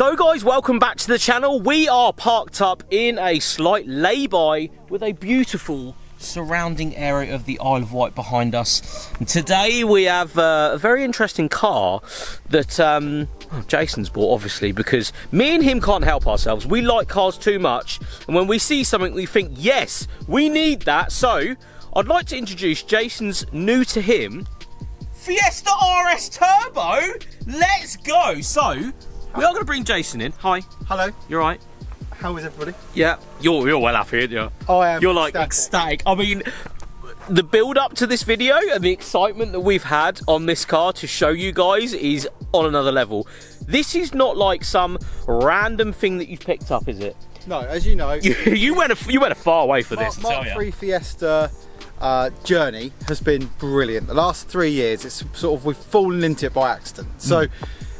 So guys, welcome back to the channel. We are parked up in a slight lay-by with a beautiful surrounding area of the Isle of Wight behind us. And today we have a very interesting car that Jason's bought, obviously, because me and him can't help ourselves. We like cars too much, and when we see something we think, yes, we need that. So I'd like to introduce Jason's new to him Fiesta RS Turbo. Let's go. So we are going to bring Jason in. Hi. Hello. You're right. How is everybody? Yeah. You're well happy, aren't you? I am. You're like ecstatic. I mean, the build up to this video and the excitement that we've had on this car to show you guys is on another level. This is not like some random thing that you've picked up, is it? No, as you know, you went a far way for this. Mark III Fiesta journey has been brilliant. The last 3 years, it's sort of we've fallen into it by accident. So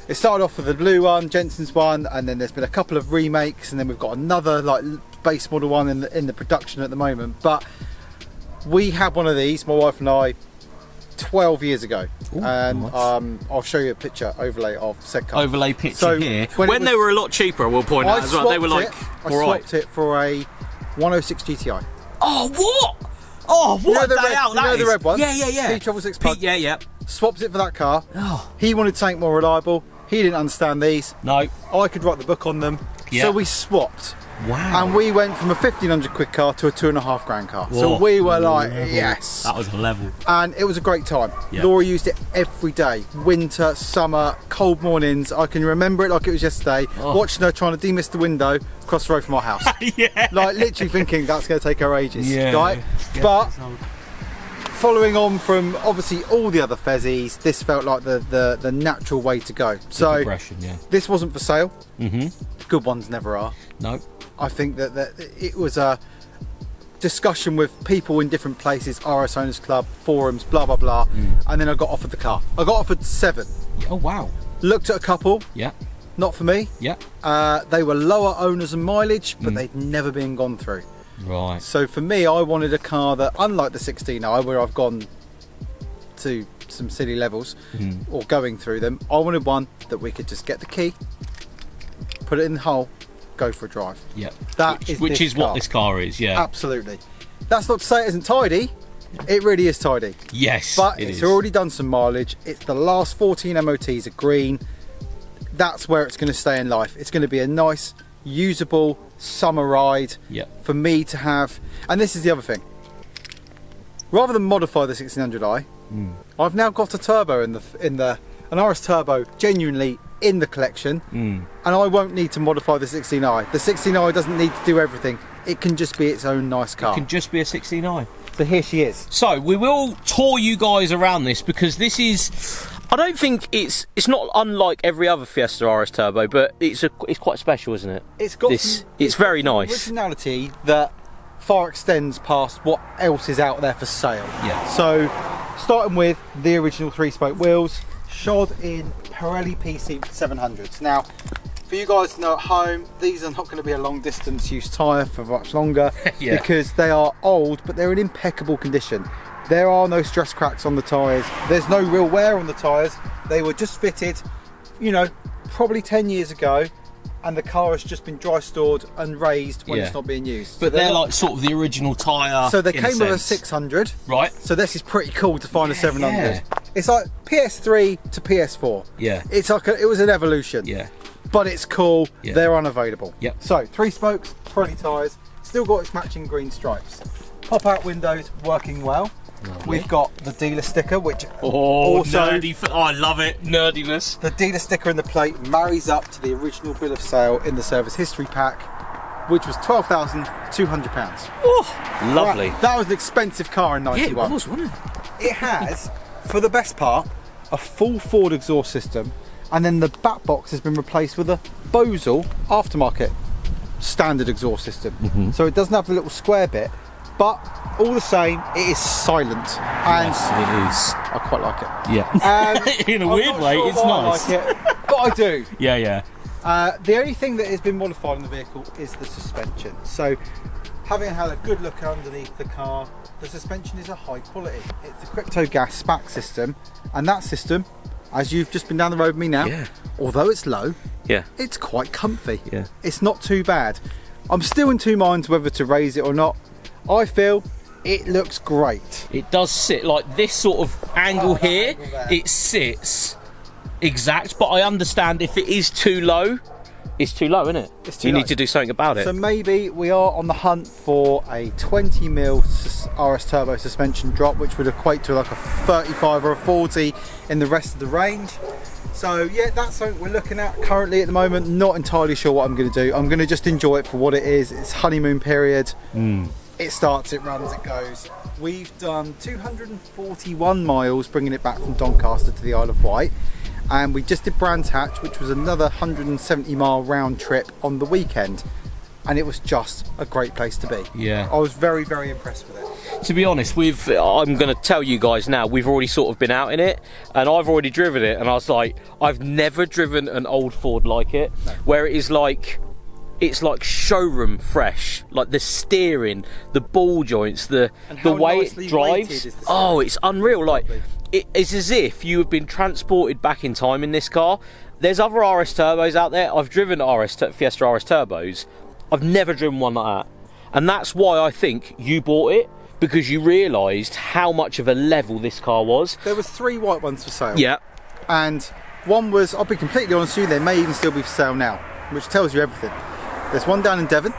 it started off with the blue one, Jensen's one, and then there's been a couple of remakes, and then we've got another like base model one in the production at the moment. But we had one of these, my wife and I, 12 years ago. Ooh, and nice. I'll show you a picture overlay of said car. Overlay picture so here. When they were a lot cheaper, we'll point out as well. They were like, I swapped it for a 106 GTI. Oh, what? Oh, what a day out that is. You know the red one? Yeah, yeah, yeah. P6 plug. Yeah, yeah. Swapped it for that car. Oh. He wanted something more reliable. He didn't understand these. No. I could write the book on them. Yeah. So we swapped. Wow. And we went from a 1,500 quid car to a 2.5 grand car. Whoa. So we were like, yes. That was a level. And it was a great time. Yeah. Laura used it every day. Winter, summer, cold mornings. I can remember it like it was yesterday. Oh. Watching her trying to demist the window across the road from our house. Yeah. Like literally thinking that's going to take her ages. Yeah. Right? Yeah. But following on from obviously all the other Fezzies, this felt like the natural way to go. So yeah. This wasn't for sale. Good ones never are. No. I think that it was a discussion with people in different places, RS Owners Club, forums, blah blah blah, and then I got offered the car. I got offered 7. Oh wow. Looked at a couple. Yeah. Not for me. Yeah. They were lower owners and mileage, but they'd never been gone through. Right. So for me, I wanted a car that, unlike the 16i, where I've gone to some silly levels or going through them, I wanted one that we could just get the key, put it in the hole, go for a drive. Yeah. Which is what this car is. Yeah. Absolutely. That's not to say it isn't tidy. It really is tidy. Yes. But it's already done some mileage. It's the last 14 MOTs are green. That's where it's going to stay in life. It's going to be a nice, usable summer ride for me to have. And this is the other thing. Rather than modify the 1600i, I've now got a turbo an RS Turbo genuinely in the collection, and I won't need to modify the 16i. The 16i doesn't need to do everything. It can just be its own nice car. It can just be a 16i. So here she is. So we will tour you guys around this because this is, I don't think it's not unlike every other Fiesta RS Turbo, but it's quite special, isn't it? It's got it's very nice. Originality that far extends past what else is out there for sale. Yeah. So starting with the original 3-spoke wheels, shod in Pirelli PC 700s. Now, for you guys to know at home, these are not going to be a long distance use tyre for much longer because they are old, but they're in impeccable condition. There are no stress cracks on the tyres. There's no real wear on the tyres. They were just fitted, you know, probably 10 years ago, and the car has just been dry stored and raised when it's not being used. But so they're like sort of the original tyre. So they came with a 600. Right. So this is pretty cool to find a 700. Yeah. It's like PS3 to PS4. Yeah. It's like it was an evolution. Yeah. But it's cool. Yeah. They're unavailable. Yep. So 3 spokes, Pirelli tyres, still got its matching green stripes. Pop out windows working well. Lovely. We've got the dealer sticker, which nerdy. I love it. Nerdiness. The dealer sticker and the plate marries up to the original bill of sale in the service history pack, which was £12,200. Oh, lovely. That was an expensive car in '91. Yeah, it was, wasn't it? It has, for the best part, a full Ford exhaust system, and then the back box has been replaced with a Bosel aftermarket standard exhaust system. So it doesn't have the little square bit, but all the same, it is silent. And yes, it is. I quite like it. Yeah. In a weird way, it's nice. I like it, but I do. Yeah, yeah. The only thing that has been modified in the vehicle is the suspension. So, having had a good look underneath the car, the suspension is a high quality. It's a crypto gas SPAC system, and that system as you've just been down the road with me now, although it's low, it's quite comfy. It's not too bad. I'm still in two minds whether to raise it or not. I feel it looks great. It does sit like this sort of angle here. It sits exact, but I understand if it is too low, it's too low, isn't it? It's too you low. Need to do something about it. So maybe we are on the hunt for a 20mm RS Turbo suspension drop, which would equate to like a 35 or a 40 in the rest of the range. So yeah, that's something we're looking at currently at the moment. Not entirely sure what I'm going to do. I'm going to just enjoy it for what it is. It's honeymoon period. It starts, it runs, it goes. We've done 241 miles bringing it back from Doncaster to the Isle of Wight. And we just did Brands Hatch, which was another 170 mile round trip on the weekend, and it was just a great place to be. I was very, very impressed with it. To be honest, I'm going to tell you guys now, we've already sort of been out in it, and I've already driven it, and I was like, I've never driven an old Ford like it, where it is like, it's like showroom fresh, like the steering, the ball joints, the way it drives. Oh, it's unreal. Like, it's as if you have been transported back in time in this car. There's other RS Turbos out there. I've driven Fiesta RS Turbos. I've never driven one like that. And that's why I think you bought it, because you realised how much of a level this car was. There was 3 white ones for sale. Yeah. And one was, I'll be completely honest with you, they may even still be for sale now, which tells you everything. There's one down in Devon,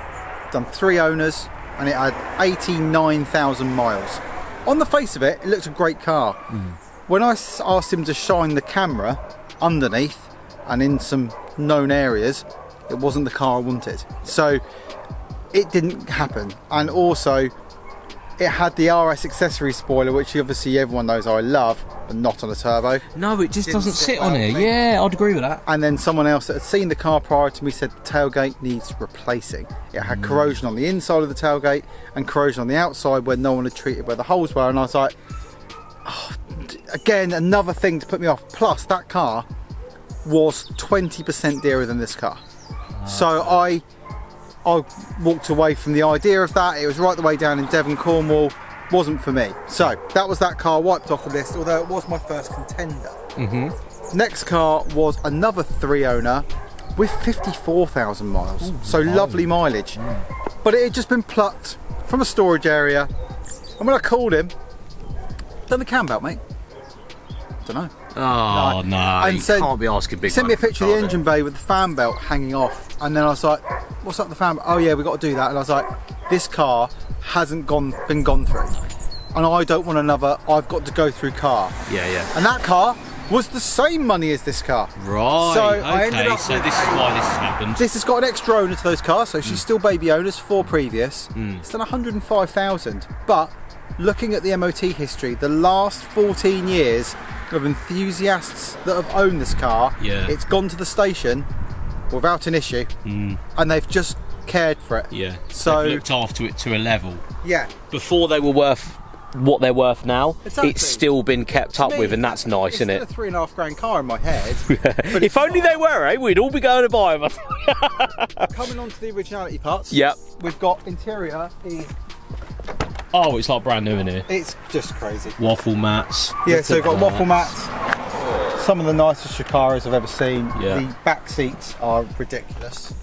done 3 owners, and it had 89,000 miles. On the face of it, it looks a great car. When I asked him to shine the camera underneath and in some known areas, it wasn't the car I wanted. So it didn't happen. And also, it had the RS accessory spoiler, which obviously everyone knows I love, but not on a turbo. No, it just doesn't sit on here. Yeah, I'd agree with that. And then someone else that had seen the car prior to me said the tailgate needs replacing. It had corrosion on the inside of the tailgate and corrosion on the outside where no one had treated where the holes were. And I was like, oh, again, another thing to put me off. Plus, that car was 20% dearer than this car. So I walked away from the idea of that. It was right the way down in Devon, Cornwall. Wasn't for me. So that was that car wiped off the list, although it was my first contender. Next car was another 3 owner with 54,000 miles. So lovely mileage. But it had just been plucked from a storage area. And when I called him, done the cam belt, mate? Don't know. Oh no, and you can't be asking big. He sent me a picture of the engine bay with the fan belt hanging off, and then I was like, what's up with the fan belt? Oh yeah, we got to do that. And I was like, this car hasn't been gone through, and I don't want another I've got to go through car. And that car was the same money as this car. Right, so okay, I ended up so this is why this has happened. This has got an extra owner to those cars, so she's still baby owners, 4 previous. It's done 105,000, but looking at the MOT history, the last 14 years of enthusiasts that have owned this car, it's gone to the station without an issue, and they've just cared for it. So they've looked after it to a level. Before they were worth what they're worth now, it's still been kept up with, and that's nice, isn't it? It's still a £3.5 grand car in my head. But if only they were, eh? We'd all be going to buy them. Coming on to the originality parts, we've got interior is... Oh, it's like brand new in here. It's just crazy. Waffle mats. Yeah, so we've got waffle mats. Some of the nicest Shikaras I've ever seen. Yeah. The back seats are ridiculous.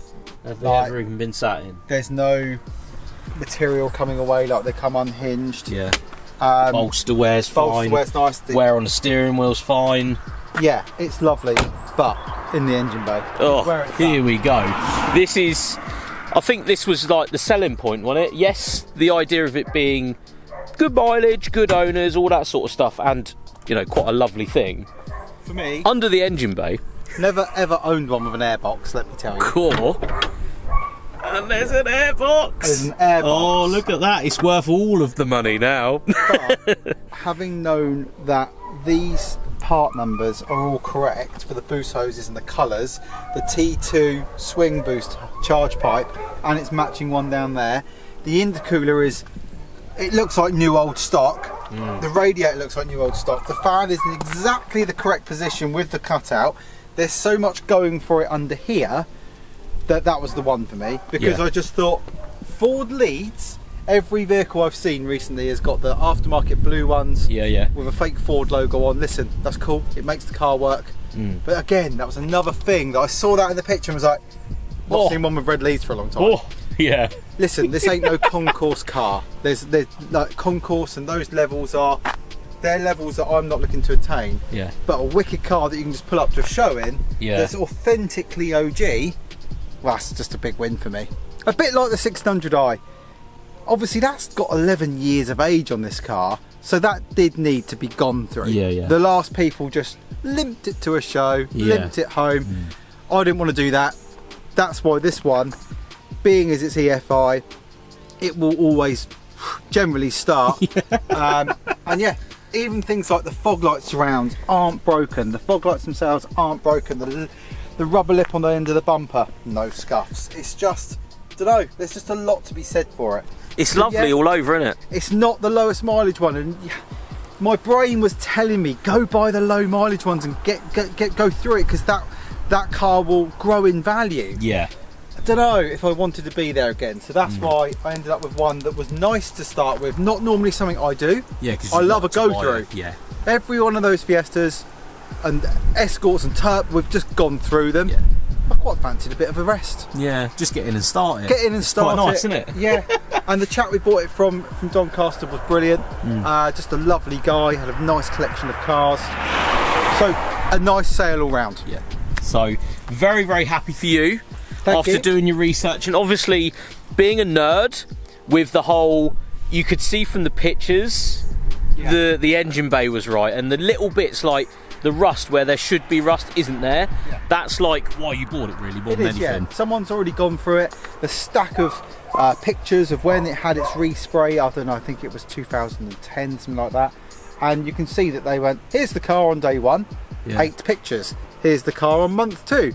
Have they ever even been sat in? There's no material coming away, like they come unhinged. Yeah. Bolster wear's fine. Bolster wear's nice. Wear on the steering wheel's fine. Yeah, it's lovely, but in the engine bay. Oh, here we go. This is... I think this was like the selling point, wasn't it? Yes, the idea of it being good mileage, good owners, all that sort of stuff, and, you know, quite a lovely thing. For me... Under the engine bay. Never ever owned one with an airbox, let me tell you. Cool. And there's an airbox. There's an airbox. Oh, look at that. It's worth all of the money now. But having known that these part numbers are all correct for the boost hoses and the colours, the T2 swing boost charge pipe, and it's matching one down there. The intercooler is, it looks like new old stock. The radiator looks like new old stock. The fan is in exactly the correct position with the cutout. There's so much going for it under here that was the one for me, because I just thought Ford leads Every vehicle I've seen recently has got the aftermarket blue ones. Yeah. With a fake Ford logo on. Listen, that's cool. It makes the car work. But again, that was another thing that I saw that in the picture and was like, not seen one with red leads for a long time. Yeah. Listen, this ain't no concourse car. There's like concourse, and those levels are, they're levels that I'm not looking to attain. Yeah. But a wicked car that you can just pull up to a show in, that's authentically OG, well, that's just a big win for me. A bit like the 600i. Obviously that's got 11 years of age on this car, so that did need to be gone through. Yeah. The last people just limped it to a show, limped it home. I didn't want to do that. That's why this one, being as it's EFI, it will always generally start. And yeah, even things like the fog light surrounds aren't broken. The fog lights themselves aren't broken. The rubber lip on the end of the bumper, no scuffs. It's just, I don't know, there's just a lot to be said for it. It's lovely all over, isn't it? It's not the lowest mileage one, and my brain was telling me go buy the low mileage ones and go through it, because that car will grow in value. Yeah. I don't know if I wanted to be there again, so that's why I ended up with one that was nice to start with. Not normally something I do. Yeah, because I love a go through. Yeah. Every one of those Fiestas and Escorts and Turp, we've just gone through them. Yeah. I quite fancied a bit of a rest. Yeah, just get in and start it. Get in and start quite nice, it. isn't it? Yeah. And the chap we bought it from Doncaster was brilliant. Just a lovely guy, had a nice collection of cars. So a nice sale all round. Yeah. So very, very happy for you. After doing your research, and obviously being a nerd with the whole, you could see from the pictures, the engine bay was right, and the little bits like the rust where there should be rust isn't there. That's like why you bought it, really, more than anything. Yeah. Someone's already gone through it. The stack of pictures of when it had its respray, I don't know, I think it was 2010, something like that, and you can see that they went, here's the car on day 1, 8 pictures, here's the car on month 2,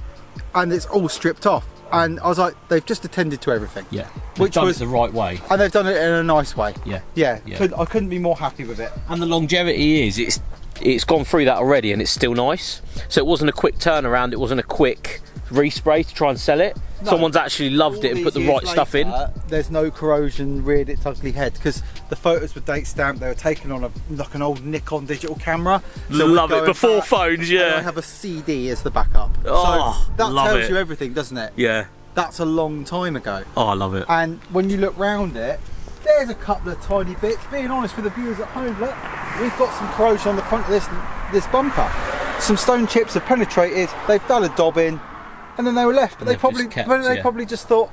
and it's all stripped off. And I was like, they've just attended to everything. Yeah, which was the right way. And they've done it in a nice way. Yeah. I couldn't be more happy with it. And the longevity is, it's gone through that already, and it's still nice. So it wasn't a quick turnaround, it wasn't a quick respray to try and sell it. No, someone's actually loved it and put the right stuff in. There's no corrosion, reared its ugly head, because the photos were date stamped. They were taken on like an old Nikon digital camera. So love it, before phones, yeah. I have a CD as the backup. Oh, so that tells you everything, doesn't it? Yeah. That's a long time ago. Oh, I love it. And when you look round it, there's a couple of tiny bits. Being honest with the viewers at home, look, we've got some corrosion on the front of this bumper. Some stone chips have penetrated. They've done a dob in, and then they were left. But they probably just thought,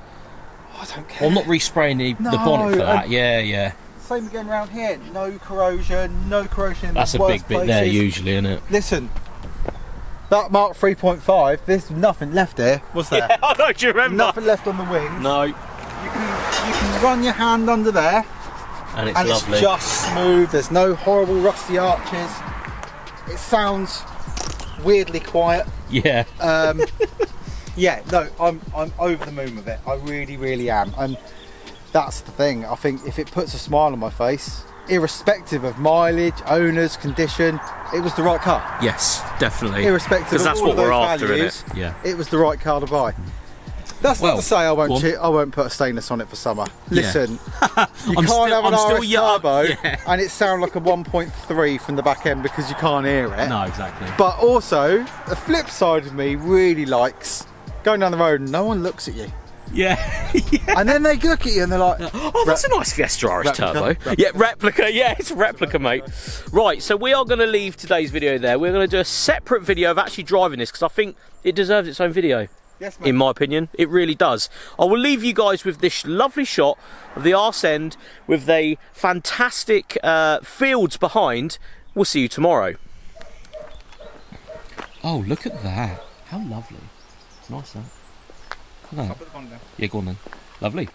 oh, I don't care. Well, not respraying the bonnet for that. Yeah. Same again round here. No corrosion. No corrosion in That's the a big bit there usually, isn't it? Listen. That Mark 3.5, there's nothing left here, was there? Yeah, I know, do you remember? Nothing left on the wings. No. You can run your hand under there, and it's lovely. It's just smooth. There's no horrible rusty arches. It sounds weirdly quiet. Yeah. Yeah. No, I'm over the moon with it. I really, really am. And that's the thing. I think if it puts a smile on my face, irrespective of mileage, owners, condition, it was the right car. Yes, definitely. Irrespective of that's all what of those we're after, values, isn't it? Yeah. It was the right car to buy. That's not to say I won't put a stainless on it for summer. Listen, you can't have an RS Turbo and it sound like a 1.3 from the back end because you can't hear it. No, exactly. But also, the flip side of me really likes going down the road and no one looks at you. Yeah. And then they look at you and they're like, oh, that's a nice Fiesta RS Turbo. Yeah, replica. Yeah, it's a replica, mate. Right, so we are going to leave today's video there. We're going to do a separate video of actually driving this because I think it deserves its own video. Yes, mate. In my opinion, it really does. I will leave you guys with this lovely shot of the arse end with the fantastic fields behind. We'll see you tomorrow. Oh, look at that. How lovely. It's nice, that. No. I'll put the bond down. Yeah, go on then. Lovely.